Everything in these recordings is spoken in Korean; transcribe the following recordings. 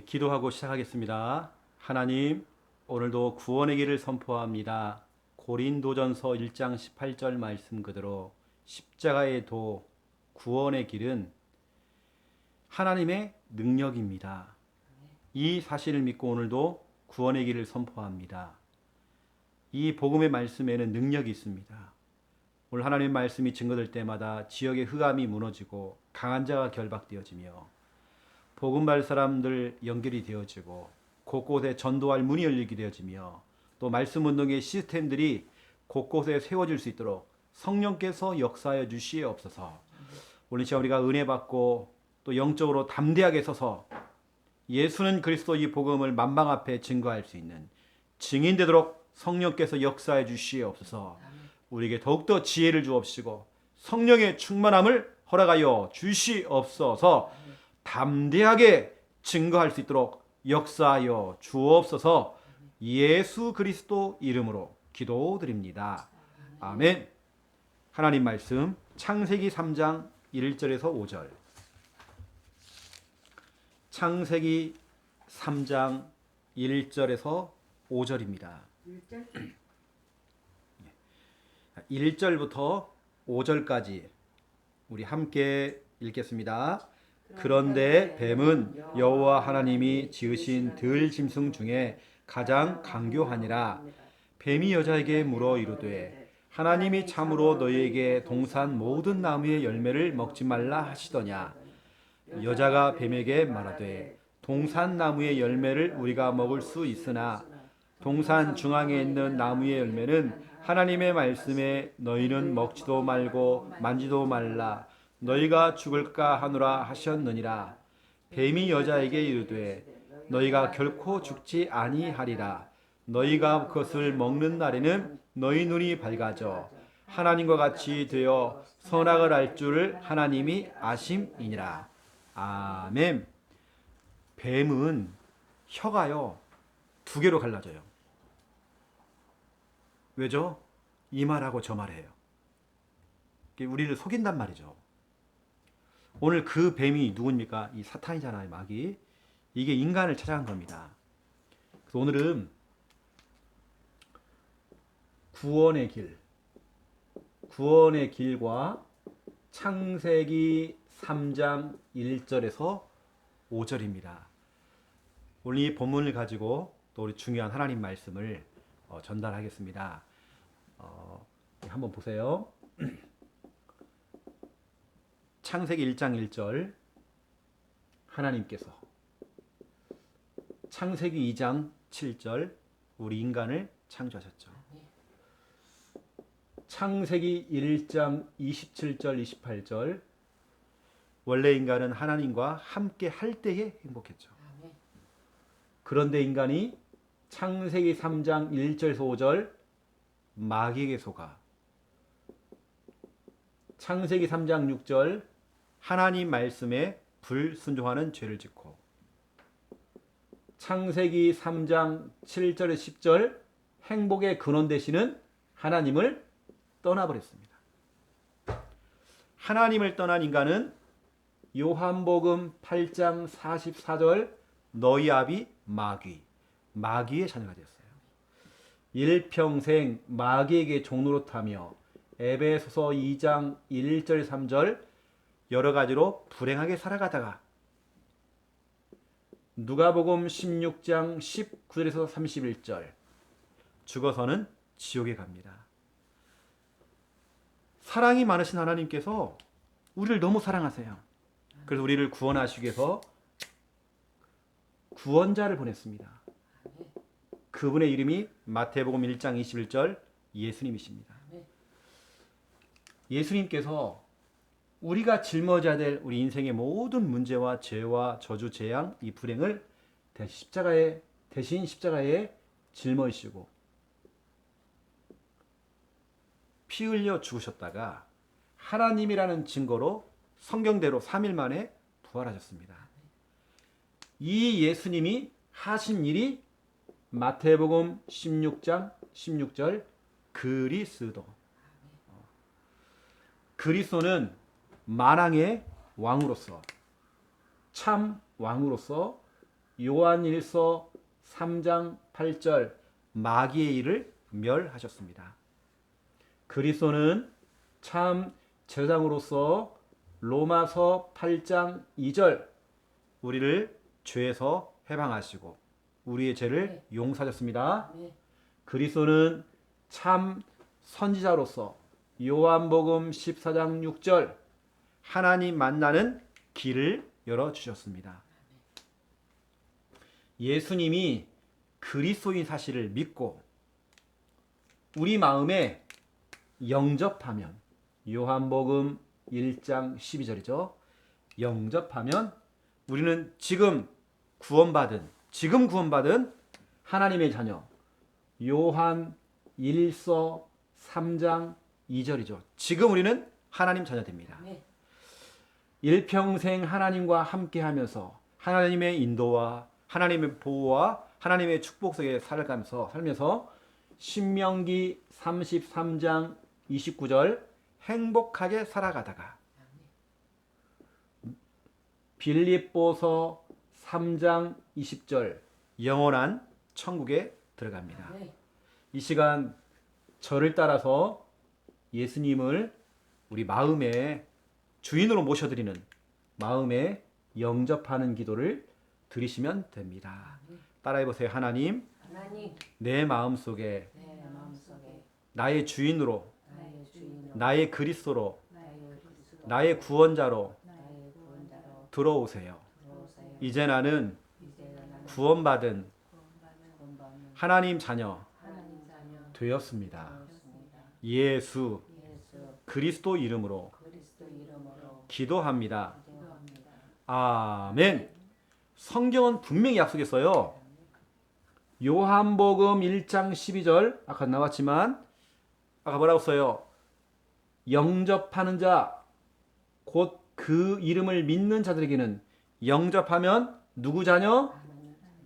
기도하고 시작하겠습니다. 하나님, 오늘도 구원의 길을 선포합니다. 고린도전서 1장 18절 말씀 그대로 십자가의 도, 구원의 길은 하나님의 능력입니다. 이 사실을 믿고 오늘도 구원의 길을 선포합니다. 이 복음의 말씀에는 능력이 있습니다. 오늘 하나님의 말씀이 증거될 때마다 지역의 흑암이 무너지고 강한 자가 결박되어지며 복음발 사람들 연결이 되어지고 곳곳에 전도할 문이 열리게 되어지며 또 말씀 운동의 시스템들이 곳곳에 세워질 수 있도록 성령께서 역사하여 주시옵소서. 오늘 시간 우리가 은혜 받고 또 영적으로 담대하게 서서 예수는 그리스도 이 복음을 만방 앞에 증거할 수 있는 증인 되도록 성령께서 역사해 주시옵소서. 우리에게 더욱더 지혜를 주옵시고 성령의 충만함을 허락하여 주시옵소서. 담대하게 증거할 수 있도록 역사하여 주옵소서. 예수 그리스도 이름으로 기도드립니다. 아멘. 하나님 말씀 창세기 3장 1절에서 5절. 창세기 3장 1절에서 5절입니다. 1절부터 5절까지 우리 함께 읽겠습니다. 그런데 뱀은 여호와 하나님이 지으신 들 짐승 중에 가장 강교하니라. 뱀이 여자에게 물어 이르되 하나님이 참으로 너희에게 동산 모든 나무의 열매를 먹지 말라 하시더냐. 여자가 뱀에게 말하되 동산 나무의 열매를 우리가 먹을 수 있으나 동산 중앙에 있는 나무의 열매는 하나님의 말씀에 너희는 먹지도 말고 만지도 말라 너희가 죽을까 하노라 하셨느니라. 뱀이 여자에게 이르되 너희가 결코 죽지 아니하리라. 너희가 그것을 먹는 날에는 너희 눈이 밝아져 하나님과 같이 되어 선악을 알 줄을 하나님이 아심이니라. 아멘. 뱀은 혀가요 두 개로 갈라져요. 왜죠? 이 말하고 저 말해요. 우리를 속인단 말이죠. 오늘 그 뱀이 누굽니까? 이 사탄이잖아요, 마귀. 이게 인간을 찾아간 겁니다. 그래서 오늘은 구원의 길과 창세기 3장 1절에서 5절입니다. 오늘 이 본문을 가지고 또 우리 중요한 하나님 말씀을 전달하겠습니다. 한번 보세요. 창세기 1장 1절 하나님께서, 창세기 2장 7절 우리 인간을 창조하셨죠. 창세기 1장 27절 28절 원래 인간은 하나님과 함께 할 때에 행복했죠. 그런데 인간이 창세기 3장 1절에서 5절 마귀에게 속아 창세기 3장 6절 하나님 말씀에 불순종하는 죄를 짓고 창세기 3장 7절에서 10절 행복의 근원 되시는 하나님을 떠나버렸습니다. 하나님을 떠난 인간은 요한복음 8장 44절 너희 아비 마귀의 자녀가 되었어요. 일평생 마귀에게 종노릇하며 에베소서 2장 1절 3절 여러 가지로 불행하게 살아가다가 누가복음 16장 19절에서 31절 죽어서는 지옥에 갑니다. 사랑이 많으신 하나님께서 우리를 너무 사랑하세요. 그래서 우리를 구원하시기 위해서 구원자를 보냈습니다. 그분의 이름이 마태복음 1장 21절 예수님이십니다. 예수님께서 우리가 짊어져야 될 우리 인생의 모든 문제와 죄와 저주, 재앙, 이 불행을 대신 십자가에 짊어지시고 피 흘려 죽으셨다가 하나님이라는 증거로 성경대로 3일 만에 부활하셨습니다. 이 예수님이 하신 일이 마태복음 16장 16절 그리스도는 만왕의 왕으로서 참 왕으로서 요한일서 3장 8절 마귀의 일을 멸하셨습니다. 그리스도는 참 제사장으로서 로마서 8장 2절 우리를 죄에서 해방하시고 우리의 죄를 용서하셨습니다. 그리스도는 참 선지자로서 요한복음 14장 6절 하나님 만나는 길을 열어주셨습니다. 예수님이 그리스도인 사실을 믿고 우리 마음에 영접하면 요한복음 1장 12절이죠. 영접하면 우리는 지금 구원받은 하나님의 자녀 요한 1서 3장 2절이죠. 지금 우리는 하나님 자녀 됩니다. 일평생 하나님과 함께하면서 하나님의 인도와 하나님의 보호와 하나님의 축복 속에 살면서 신명기 33장 29절 행복하게 살아가다가 빌립보서 3장 20절 영원한 천국에 들어갑니다. 이 시간 저를 따라서 예수님을 우리 마음의 주인으로 모셔드리는 마음에 영접하는 기도를 드리시면 됩니다. 따라해보세요. 하나님, 내 마음속에 나의 주인으로 나의 그리스도로 나의 구원자로 들어오세요. 이제 나는 구원받은 하나님 자녀 되었습니다. 예수 그리스도 이름으로 기도합니다. 아멘. 성경은 분명히 약속했어요. 요한복음 1장 12절 아까 나왔지만 아까 뭐라고 써요? 영접하는 자 곧 그 이름을 믿는 자들에게는 영접하면 누구 자녀?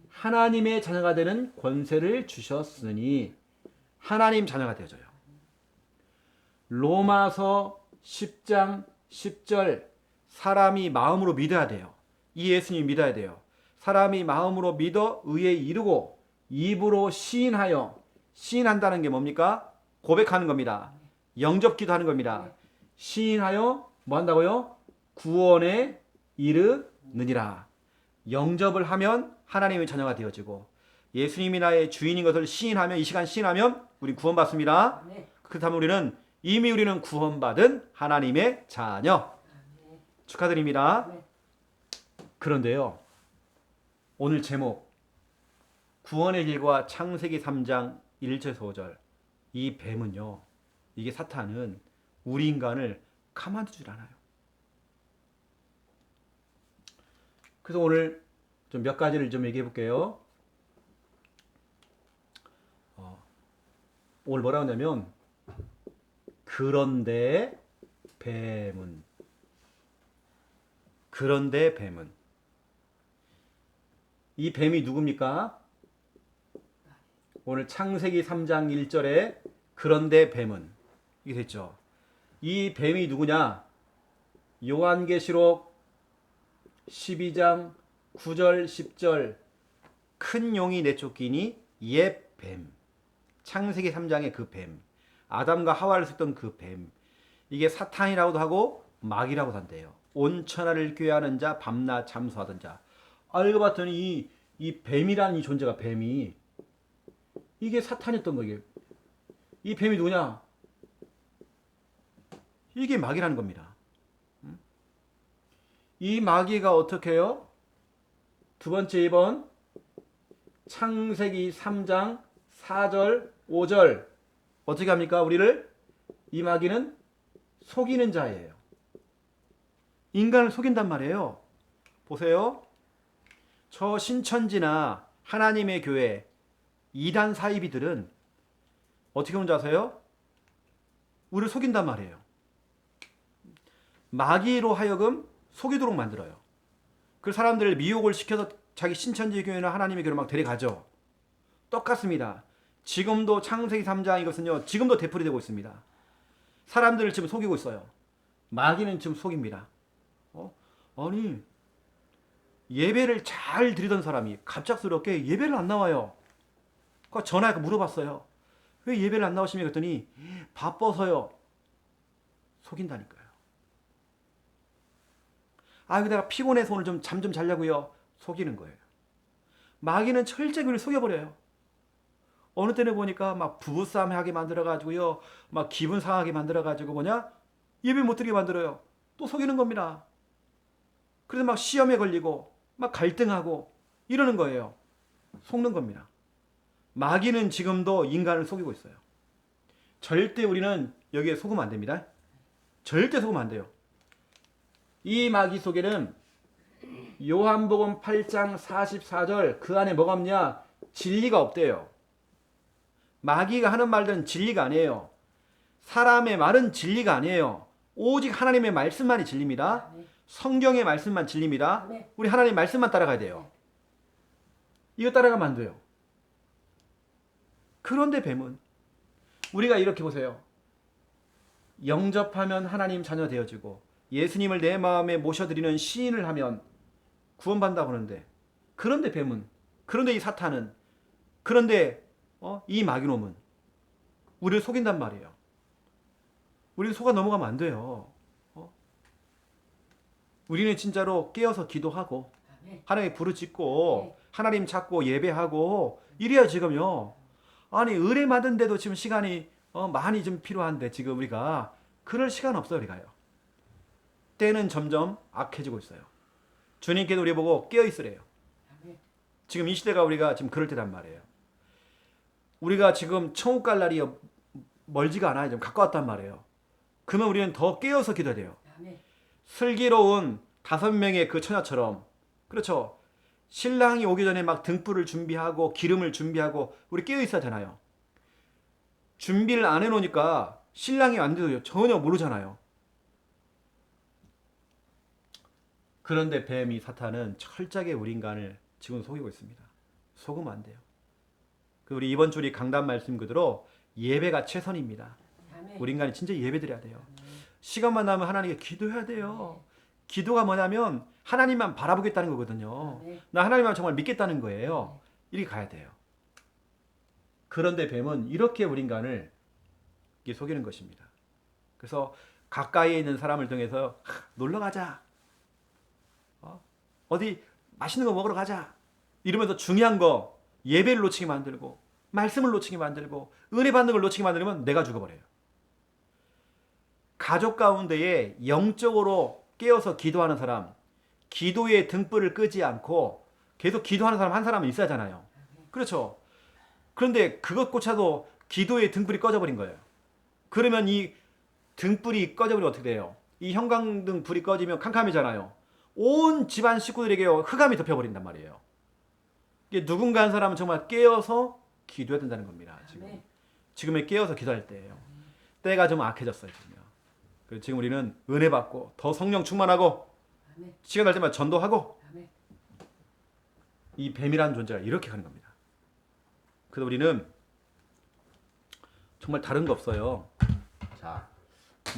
하나님의 자녀가 되는 권세를 주셨으니 하나님 자녀가 되어져요. 로마서 10장 10절 사람이 마음으로 믿어야 돼요. 이 예수님 믿어야 돼요. 사람이 마음으로 믿어 의에 이르고 입으로 시인한다는 게 뭡니까? 고백하는 겁니다. 영접기도 하는 겁니다. 시인하여 뭐 한다고요? 구원에 이르느니라. 영접을 하면 하나님의 자녀가 되어지고 예수님이 나의 주인인 것을 시인하면 이 시간 시인하면 우리 구원받습니다. 그렇다면 우리는 구원받은 하나님의 자녀. 축하드립니다. 그런데요. 오늘 제목 구원의 길과 창세기 3장 1절 5절 이 뱀은요. 이게 사탄은 우리 인간을 가만두질 않아요. 그래서 오늘 좀 몇 가지를 좀 얘기해 볼게요. 오늘 뭐라고 하냐면 그런데 뱀은 이 뱀이 누굽니까? 오늘 창세기 3장 1절에 그런데 뱀은 이게 됐죠. 이 뱀이 누구냐? 요한계시록 12장 9절 10절 큰 용이 내쫓기니 옛 뱀. 창세기 3장의 그 뱀. 아담과 하와를 썼던 그 뱀. 이게 사탄이라고도 하고 마귀라고도 한대요. 온 천하를 꾀하는 자 밤낮 잠수하던 자. 알고 봤더니 이 뱀이라는 이 존재가 뱀이 이게 사탄이었던 거예요. 이 뱀이 누구냐? 이게 마귀라는 겁니다. 이 마귀가 어떻게 해요? 두 번째 2번 창세기 3장 4절 5절 어떻게 합니까? 우리를 이 마귀는 속이는 자예요. 인간을 속인단 말이에요. 보세요. 저 신천지나 하나님의 교회 이단 사이비들은 어떻게 하는 줄 아세요? 우리를 속인단 말이에요. 마귀로 하여금 속이도록 만들어요. 그 사람들을 미혹을 시켜서 자기 신천지 교회나 하나님의 교회로 막 데려가죠. 똑같습니다. 지금도 창세기 3장 이것은요. 지금도 되풀이되고 있습니다. 사람들을 지금 속이고 있어요. 마귀는 지금 속입니다. 아니 예배를 잘 드리던 사람이 갑작스럽게 예배를 안 나와요. 그러니까 전화해서 물어봤어요. 왜 예배를 안 나오시냐 그랬더니 바빠서요. 속인다니까요. 아, 내가 피곤해서 오늘 좀 잠 좀 자려고요. 속이는 거예요. 마귀는 철저히 우리를 속여버려요. 어느 때는 보니까 막 부부싸움 하게 만들어가지고요. 막 기분 상하게 만들어가지고 예배 못 드리게 만들어요. 또 속이는 겁니다. 그래서 막 시험에 걸리고 막 갈등하고 이러는 거예요. 속는 겁니다. 마귀는 지금도 인간을 속이고 있어요. 절대 우리는 여기에 속으면 안 됩니다. 절대 속으면 안 돼요. 이 마귀 속에는 요한복음 8장 44절 그 안에 뭐가 없냐? 진리가 없대요. 마귀가 하는 말들은 진리가 아니에요. 사람의 말은 진리가 아니에요. 오직 하나님의 말씀만이 진리입니다. 성경의 말씀만 진리입니다. 우리 하나님의 말씀만 따라가야 돼요. 이거 따라가면 안 돼요. 그런데 뱀은 우리가 이렇게 보세요. 영접하면 하나님 자녀 되어지고 예수님을 내 마음에 모셔드리는 시인을 하면 구원받는다고 하는데, 그런데 뱀은, 그런데 이 사탄은, 그런데 이 마귀놈은 우리를 속인단 말이에요. 우리는 속아 넘어가면 안 돼요. 우리는 진짜로 깨어서 기도하고 하나님 부르짖고 하나님 찾고 예배하고 이래야 지금요. 아니 은혜 받은데도 지금 시간이 많이 좀 필요한데 지금 우리가 그럴 시간 없어요. 우리가요. 때는 점점 악해지고 있어요. 주님께도 우리 보고 깨어 있으래요. 지금 이 시대가 우리가 지금 그럴 때단 말이에요. 우리가 지금 천국 갈 날이 멀지가 않아요. 좀 가까웠단 말이에요. 그러면 우리는 더 깨어서 기도해야 돼요. 슬기로운 5명의 그 처녀처럼, 그렇죠. 신랑이 오기 전에 막 등불을 준비하고 기름을 준비하고 우리 깨어 있어야 되잖아요. 준비를 안 해놓으니까 신랑이 안 돼도 전혀 모르잖아요. 그런데 뱀이 사탄은 철저하게 우리 인간을 지금 속이고 있습니다. 속으면 안 돼요. 우리 이번 주리 강단 말씀 그대로 예배가 최선입니다. 우리 인간이 진짜 예배드려야 돼요. 시간만 나면 하나님께 기도해야 돼요. 기도가 뭐냐면 하나님만 바라보겠다는 거거든요. 나 하나님만 정말 믿겠다는 거예요. 이렇게 가야 돼요. 그런데 뱀은 이렇게 우리 인간을 속이는 것입니다. 그래서 가까이에 있는 사람을 통해서 놀러 가자. 어디 맛있는 거 먹으러 가자. 이러면서 중요한 거 예배를 놓치게 만들고 말씀을 놓치게 만들고 은혜 받는 걸 놓치게 만들면 내가 죽어버려요. 가족 가운데에 영적으로 깨어서 기도하는 사람, 기도의 등불을 끄지 않고 계속 기도하는 사람 한 사람은 있어야 하잖아요. 그렇죠. 그런데 그것조차도 기도의 등불이 꺼져버린 거예요. 그러면 이 등불이 꺼져버리면 어떻게 돼요? 이 형광등 불이 꺼지면 캄캄해잖아요. 온 집안 식구들에게 흑암이 덮여버린단 말이에요. 누군가 한 사람은 정말 깨어서 기도해야 된다는 겁니다. 지금에 깨어서 기도할 때예요. 때가 좀 악해졌어요. 지금 우리는 은혜 받고 더 성령 충만하고 시간 날 때마다 전도하고 이 뱀이라는 존재가 이렇게 가는 겁니다. 그래서 우리는 정말 다른 거 없어요. 자,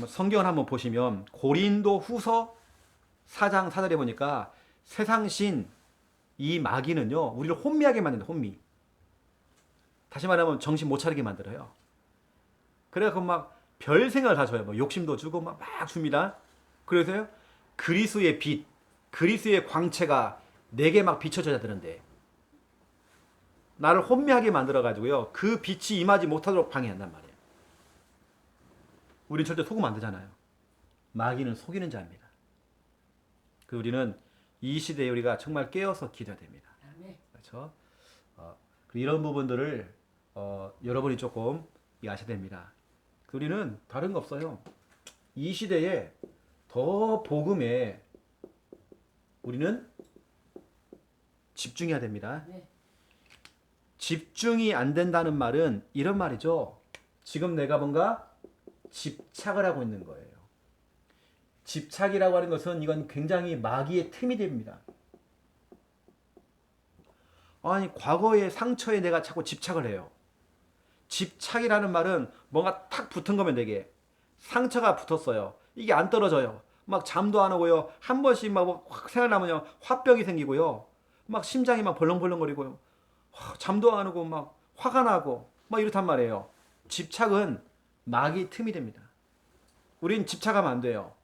성경을 한번 보시면 고린도 후서 4장 4절에 보니까 세상신 이 마귀는요 우리를 혼미하게 만든다. 혼미. 다시 말하면 정신 못 차리게 만들어요. 그래서 막 별 생각을 다 줘요. 뭐 욕심도 주고 막 줍니다. 그래서요 그리스의 빛, 그리스의 광채가 내게 막 비춰져야 되는데 나를 혼미하게 만들어 가지고요 그 빛이 임하지 못하도록 방해한단 말이에요. 우린 절대 속으면 안 되잖아요. 마귀는 속이는 자입니다. 우리는 이 시대에 우리가 정말 깨어서 기도해야 됩니다. 그렇죠? 이런 부분들을 여러분이 조금 아셔야 됩니다. 우리는 다른 거 없어요. 이 시대에 더 복음에 우리는 집중해야 됩니다. 집중이 안 된다는 말은 이런 말이죠. 지금 내가 뭔가 집착을 하고 있는 거예요. 집착이라고 하는 것은 이건 굉장히 마귀의 틈이 됩니다. 아니 과거의 상처에 내가 자꾸 집착을 해요. 집착이라는 말은 뭔가 탁 붙은 거면 되게 상처가 붙었어요. 이게 안 떨어져요. 막 잠도 안 오고요. 한 번씩 막 확 생각나면요. 화병이 생기고요. 막 심장이 막 벌렁벌렁거리고요. 잠도 안 오고 막 화가 나고 막 이렇단 말이에요. 집착은 마귀 틈이 됩니다. 우린 집착하면 안 돼요.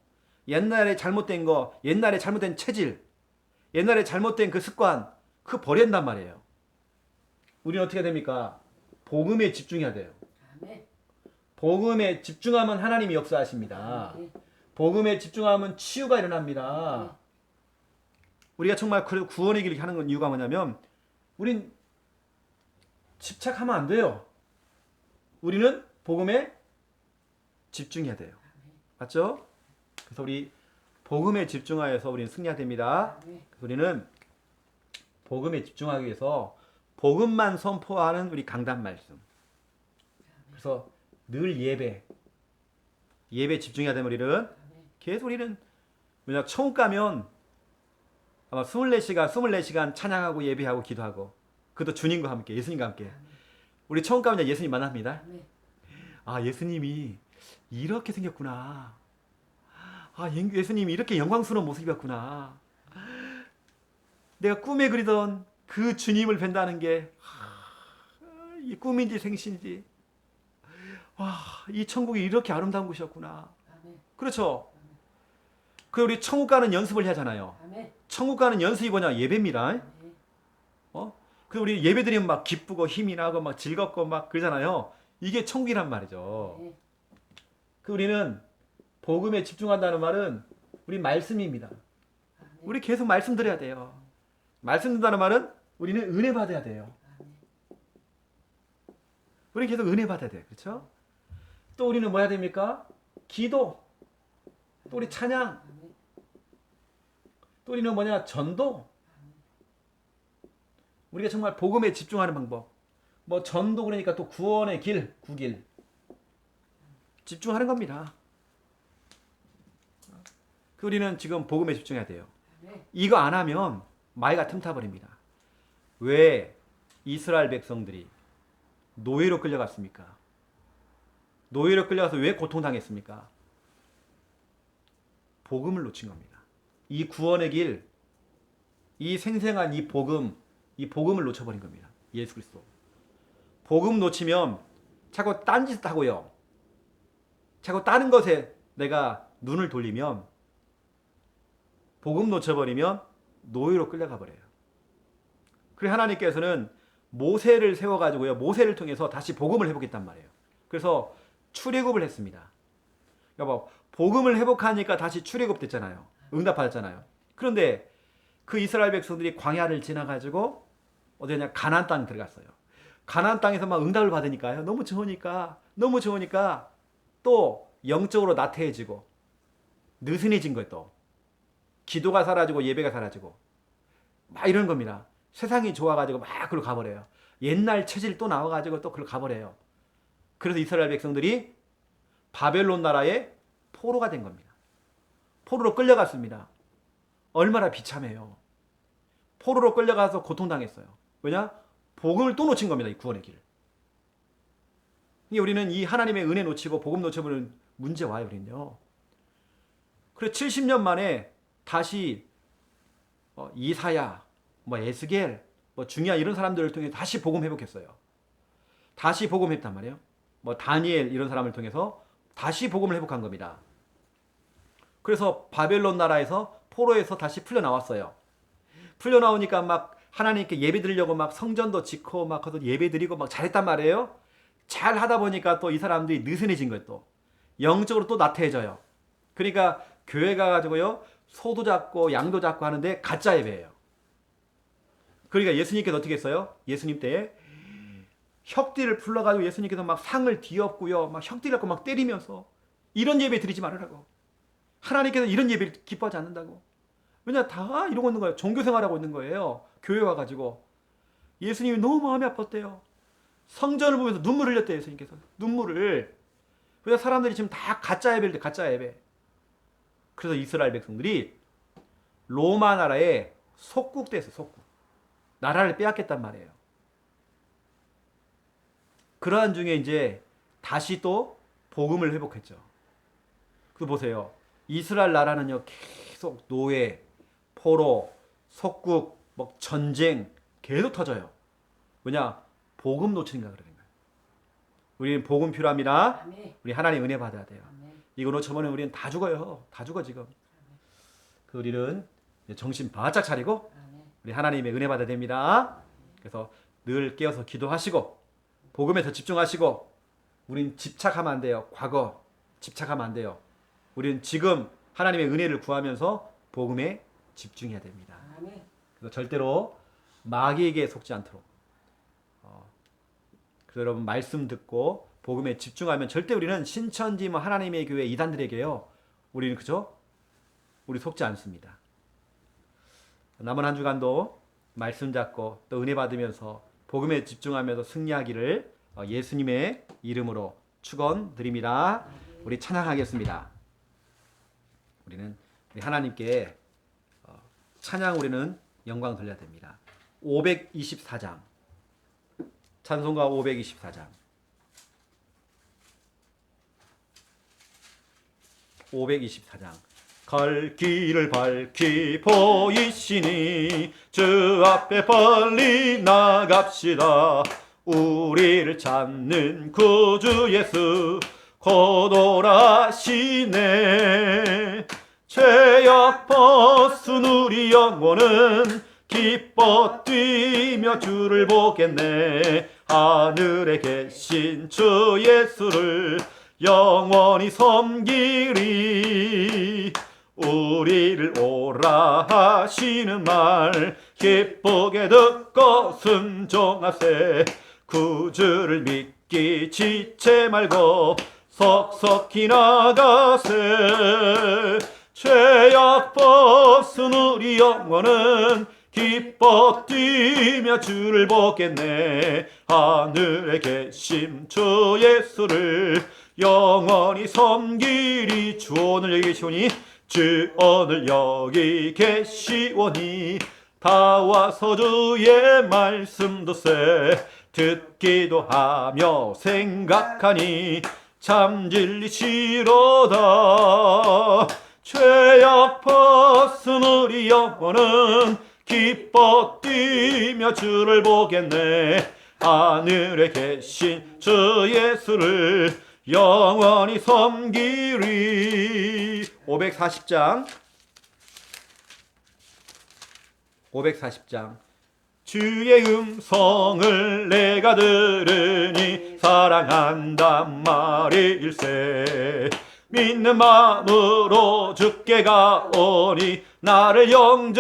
옛날에 잘못된 거, 옛날에 잘못된 체질, 옛날에 잘못된 그 습관, 그 버린단 말이에요. 우리는 어떻게 됩니까? 복음에 집중해야 돼요. 아멘. 복음에 집중하면 하나님이 역사하십니다. 아멘. 복음에 집중하면 치유가 일어납니다. 아멘. 우리가 정말 그래도 구원의 길을 하는 건 이유가 뭐냐면 우린 집착하면 안 돼요. 우리는 복음에 집중해야 돼요. 맞죠? 그래서 우리 복음에 집중하여서 우리는 승리해야 됩니다. 아멘. 그래서 우리는 복음에 집중하기 위해서 복음만 선포하는 우리 강단 말씀. 그래서 늘 예배 집중해야 되면 우리는 계속 우리는 왜냐 천국 가면 아마 24시간 찬양하고 예배하고 기도하고 그것도 주님과 함께 예수님과 함께 우리 천국 가면 예수님 만납니다. 아멘. 아 예수님이 이렇게 생겼구나. 아 예수님이 이렇게 영광스러운 모습이었구나. 내가 꿈에 그리던 그 주님을 뵌다는 게 이 꿈인지 생신인지 와, 이 천국이 이렇게 아름다운 곳이었구나. 아멘. 그렇죠. 그 우리 천국 가는 연습을 해야 하잖아요. 아멘. 천국 가는 연습이 뭐냐? 예배입니다. 아멘. 그 우리 예배 드리면 막 기쁘고 힘이 나고 막 즐겁고 막 그러잖아요. 이게 천국이란 말이죠. 아멘. 그 우리는 복음에 집중한다는 말은 우리 말씀입니다. 우리 계속 말씀 드려야 돼요. 말씀 듣는다는 말은 우리는 은혜 받아야 돼요. 우리 계속 은혜 받아야 돼요. 그렇죠? 또 우리는 뭐 해야 됩니까? 기도. 또 우리 찬양. 또 우리는 뭐냐? 전도. 우리가 정말 복음에 집중하는 방법. 뭐 전도 그러니까 또 구원의 길, 구길. 집중하는 겁니다. 그 우리는 지금 복음에 집중해야 돼요. 이거 안 하면 마귀가 틈타버립니다. 왜 이스라엘 백성들이 노예로 끌려갔습니까? 노예로 끌려가서 왜 고통당했습니까? 복음을 놓친 겁니다. 이 구원의 길, 이 생생한 이 복음을 놓쳐버린 겁니다. 예수 그리스도. 복음 놓치면 자꾸 딴짓 하고요. 자꾸 다른 것에 내가 눈을 돌리면 복음 놓쳐버리면 노예로 끌려가 버려요. 그래서 하나님께서는 모세를 세워가지고요. 모세를 통해서 다시 복음을 회복했단 말이에요. 그래서 출애굽을 했습니다. 여보, 복음을 회복하니까 다시 출애굽 됐잖아요. 응답받았잖아요. 그런데 그 이스라엘 백성들이 광야를 지나가지고 어디냐 가나안 땅 들어갔어요. 가나안 땅에서 막 응답을 받으니까요. 너무 좋으니까 또 영적으로 나태해지고 느슨해진 거예요. 또 기도가 사라지고 예배가 사라지고 막 이런 겁니다. 세상이 좋아가지고 막 그걸 가버려요. 옛날 체질 또 나와가지고 또 그걸 가버려요. 그래서 이스라엘 백성들이 바벨론 나라의 포로가 된 겁니다. 포로로 끌려갔습니다. 얼마나 비참해요. 포로로 끌려가서 고통당했어요. 왜냐? 복음을 또 놓친 겁니다. 이 구원의 길을. 우리는 이 하나님의 은혜 놓치고 복음 놓쳐버리는 문제 와요. 우리는요. 그래 70년 만에 다시 이사야, 에스겔, 중요한 이런 사람들을 통해 다시 복음 회복했어요. 다시 복음했단 말이에요. 다니엘 이런 사람을 통해서 다시 복음을 회복한 겁니다. 그래서 바벨론 나라에서 포로에서 다시 풀려 나왔어요. 풀려 나오니까 막 하나님께 예배 드리려고 막 성전도 짓고 막 거기서 예배 드리고 막 잘했단 말이에요. 잘 하다 보니까 또 이 사람들이 느슨해진 거예요. 또 영적으로 또 나태해져요. 그러니까 교회 가가지고요 소도 잡고 양도 잡고 하는데 가짜 예배예요. 그러니까 예수님께서 어떻게 했어요? 예수님 때에 혁띠를 풀러가지고 예수님께서 막 상을 뒤엎고요 막 혁띠를 갖고 막 때리면서 이런 예배 드리지 말으라고. 하나님께서 이런 예배를 기뻐하지 않는다고. 왜냐 다 이러고 있는 거예요. 종교생활하고 있는 거예요. 교회 와가지고. 예수님이 너무 마음이 아팠대요. 성전을 보면서 눈물을 흘렸대요. 예수님께서. 눈물을. 그래서 사람들이 지금 다 가짜 예배를 해. 가짜 예배. 그래서 이스라엘 백성들이 로마 나라에 속국됐어요. 속국. 나라를 빼앗겼단 말이에요. 그러한 중에 이제 다시 또 복음을 회복했죠. 그 보세요. 이스라엘 나라는요 계속 노예, 포로, 속국, 뭐 전쟁 계속 터져요. 뭐냐? 복음 놓치는가 그러는 거예요. 우리는 복음 필요합니다. 우리 하나님 은혜 받아야 돼요. 이거 놓쳐보면 우리는 다 죽어요. 다 죽어 지금. 그 우리는 정신 바짝 차리고 우리 하나님의 은혜 받아야 됩니다. 그래서 늘 깨어서 기도하시고 복음에 더 집중하시고 우린 집착하면 안 돼요. 과거 집착하면 안 돼요. 우리는 지금 하나님의 은혜를 구하면서 복음에 집중해야 됩니다. 그래서 절대로 마귀에게 속지 않도록. 그래서 여러분 말씀 듣고 복음에 집중하면 절대 우리는 신천지 뭐 하나님의 교회 이단들에게요. 우리는 그죠? 우리 속지 않습니다. 남은 한 주간도 말씀 잡고 또 은혜 받으면서 복음에 집중하면서 승리하기를 예수님의 이름으로 축원드립니다. 우리 찬양하겠습니다. 우리 하나님께 찬양 우리는 영광 돌려야 됩니다. 524장 찬송가 524장 524장 갈 길을 밝히 보이시니 주 앞에 빨리 나갑시다. 우리를 찾는 구주 예수 곧 오라시네. 죄악 벗은 우리 영혼은 기뻐 뛰며 주를 보겠네. 하늘에 계신 주 예수를 영원히 섬기리. 우리를 오라 하시는 말 기쁘게 듣고 순종하세. 구주를 믿기 지체 말고 속속히 나가세. 죄악 벗은 우리 영혼은 기뻐 뛰며 주를 보겠네. 하늘에 계신 주 예수를 영원히 섬기리. 주 오늘 여기 계시오니 주 오늘 여기 계시오니 다 와서 주의 말씀 듣세. 듣기도 하며 생각하니 참 진리시로다. 죄악 벗은 우리 영혼은 기뻐 뛰며 주를 보겠네. 하늘에 계신 주 예수를 영원히 섬기리. 540장 주의 음성을 내가 들으니 사랑한단 말일세. 믿는 마음으로 주께 가오니 나를 영접하소서.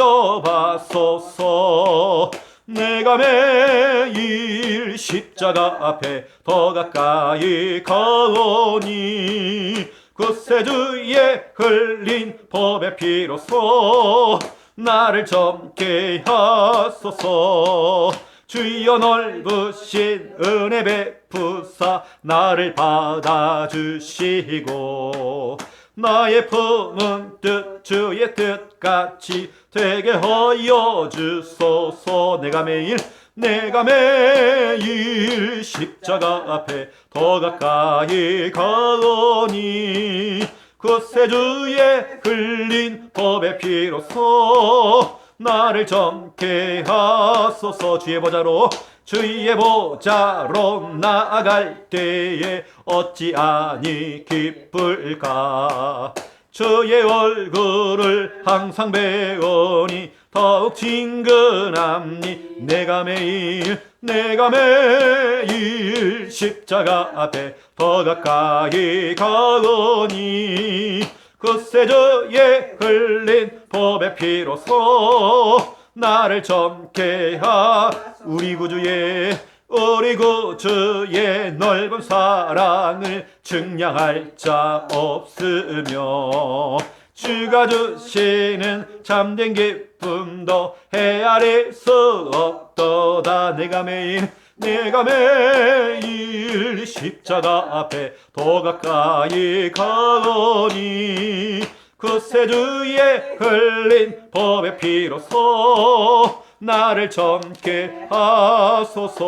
내가 매일 십자가 앞에 더 가까이 가오니 구세주의 흘린 법의 피로써 나를 젊게 하소서. 주여 넓으신 은혜 베푸사 나를 받아주시고 나의 품은 뜻 주의 뜻같이 되게 하여 주소서. 내가 매일 십자가 앞에 더 가까이 가오니 구세주의 흘린 법의 피로써 나를 젊게 하소서. 주의 보좌로 나아갈 때에 어찌하니 기쁠까. 주의 얼굴을 항상 배우니 더욱 친근함니. 내가 매일 십자가 앞에 더 가까이 가오니 구세주의 흘린 법의 피로써 나를 젊게 우리 구주의 넓은 사랑을 증량할 자 없으며 주가 주시는 참된 기쁨도 헤아릴 수 없도다. 내가 매일 십자가 앞에 더 가까이 가오니 구세주의 흘린 법의 피로써 나를 젊게 하소서.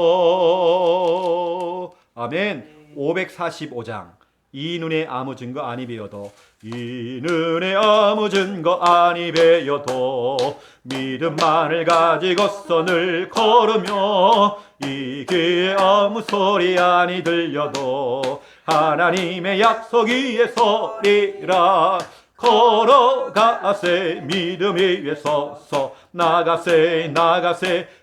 아멘. 545장 이 눈에 아무 증거 아니 베어도 이 눈에 아무 증거 아니 베어도 믿음만을 가지고서 늘 걸으며 이 귀에 아무 소리 아니 들려도 하나님의 약속 위에 서리라. 걸어가세 믿음 위에 서서 나가세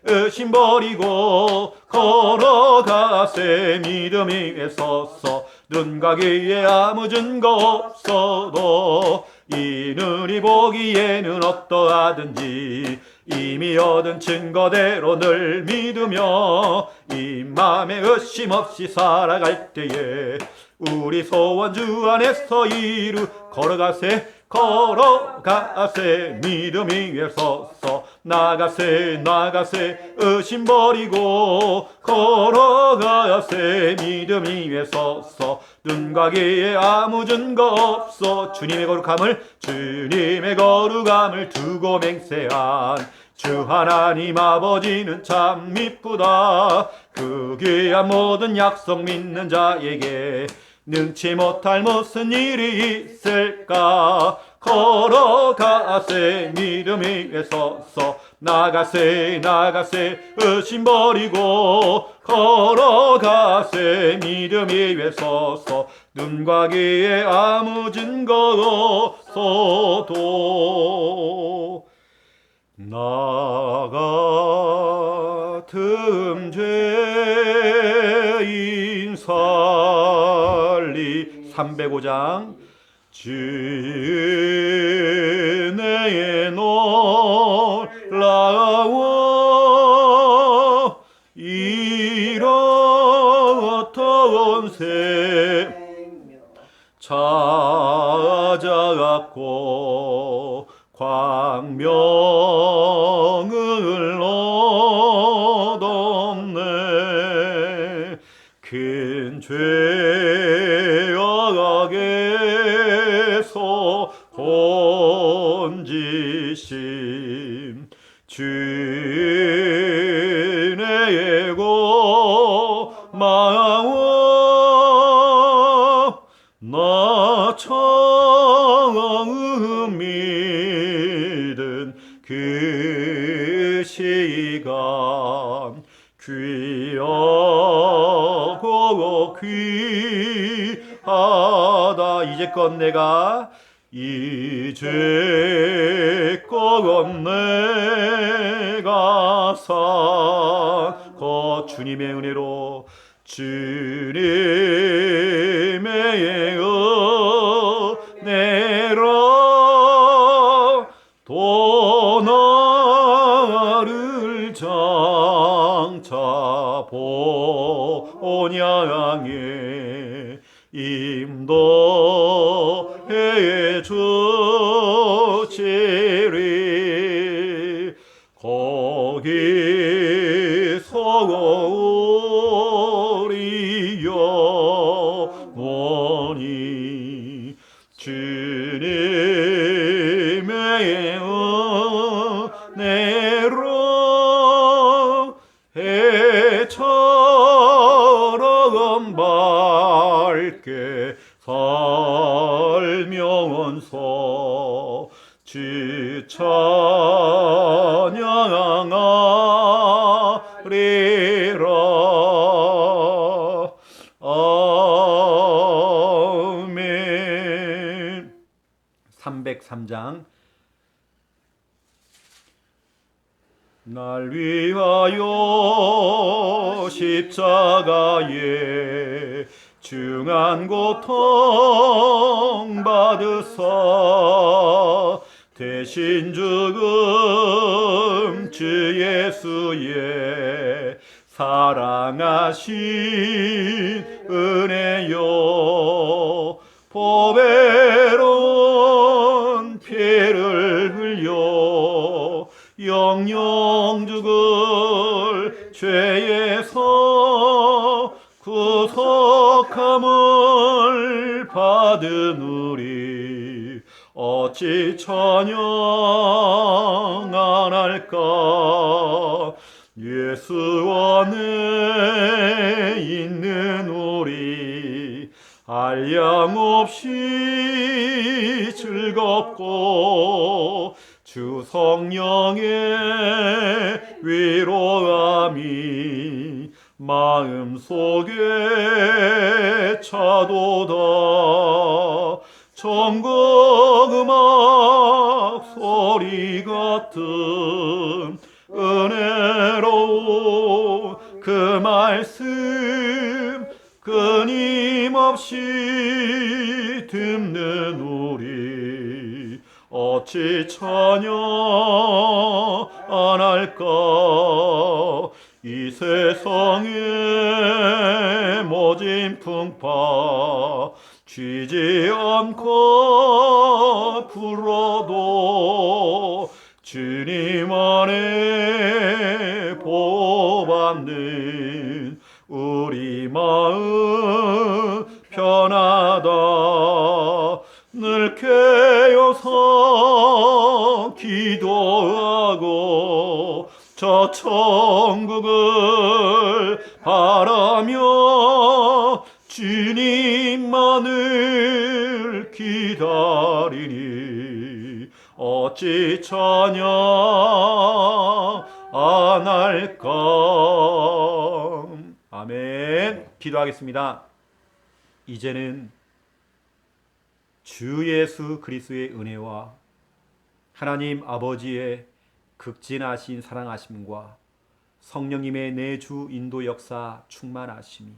의심 버리고 걸어가세 믿음 위에 서서 눈과 귀에 아무 증거 없어도 이 눈이 보기에는 어떠하든지 이미 얻은 증거대로 늘 믿으며 이 맘에 의심 없이 살아갈 때에 우리 소원 주 안에서 이루 걸어가세 믿음 위에 서서 나가세 의심 버리고 걸어가세 믿음 위에 서서 눈과 귀에 아무 증거 없어 주님의 거룩함을 두고 맹세한 주 하나님 아버지는 참 미쁘다. 그 귀한 모든 약속 믿는 자에게 능치 못할 무슨 일이 있을까. 걸어가세 믿음 위에 서서 나가세 의심 버리고 걸어가세 믿음 위에 서서 눈과 귀에 아무 증거 없어도 나 같은 죄인 살리 305장 주내에 놀라워 이렇던 새 찾아갔고 광명을 얻었네. 큰 죄악에서 건지심 주의 고마워 나 처음 믿은 그 시간 귀하고 귀하다. 이제껏 내가 산 것 주님의 은혜로 주님의 은혜로 또 나를 장차 본향에 임도해 주시리. 거기서 우리 영원히 주님의 은혜로 해처럼 밝게 살면서 주 찬양하리라. 아멘. 303장 날 위하여 십자가에 중한 고통 받으사 대신 죽음 주 예수의 사랑하신 은혜요 보배로운 피를 흘려 영영 죽을 죄에서 구속함을 받은 우리 어찌 찬양 안 할까. 예수 안에 있는 우리 한량 한량없이 즐겁고 주 성령의 위로함이 마음속에 차도다. 정곡음악 소리 같은 은혜로운 그 말씀 끊임없이 듣는 우리 어찌 찬양 안 할까. 이 세상의 모진 풍파 쉬지 않고 불어도 주님 안에 보호받는 우리 마음 편하다. 늘 깨어서 기도하고 저 천국을 바라며 주님만을 기다리니 어찌 찬양 안 할까. 아멘. 기도하겠습니다. 이제는 주 예수 그리스도의 은혜와 하나님 아버지의 극진하신 사랑하심과 성령님의 내주 인도 역사 충만하심이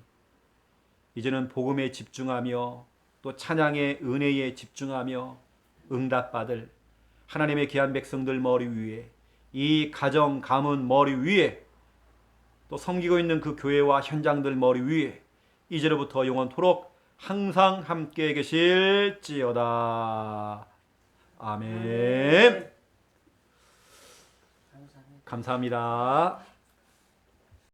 이제는 복음에 집중하며 또 찬양의 은혜에 집중하며 응답받을 하나님의 귀한 백성들 머리 위에, 이 가정 가문 머리 위에, 또 섬기고 있는 그 교회와 현장들 머리 위에 이제로부터 영원토록 항상 함께 계실지어다. 아멘. 감사합니다.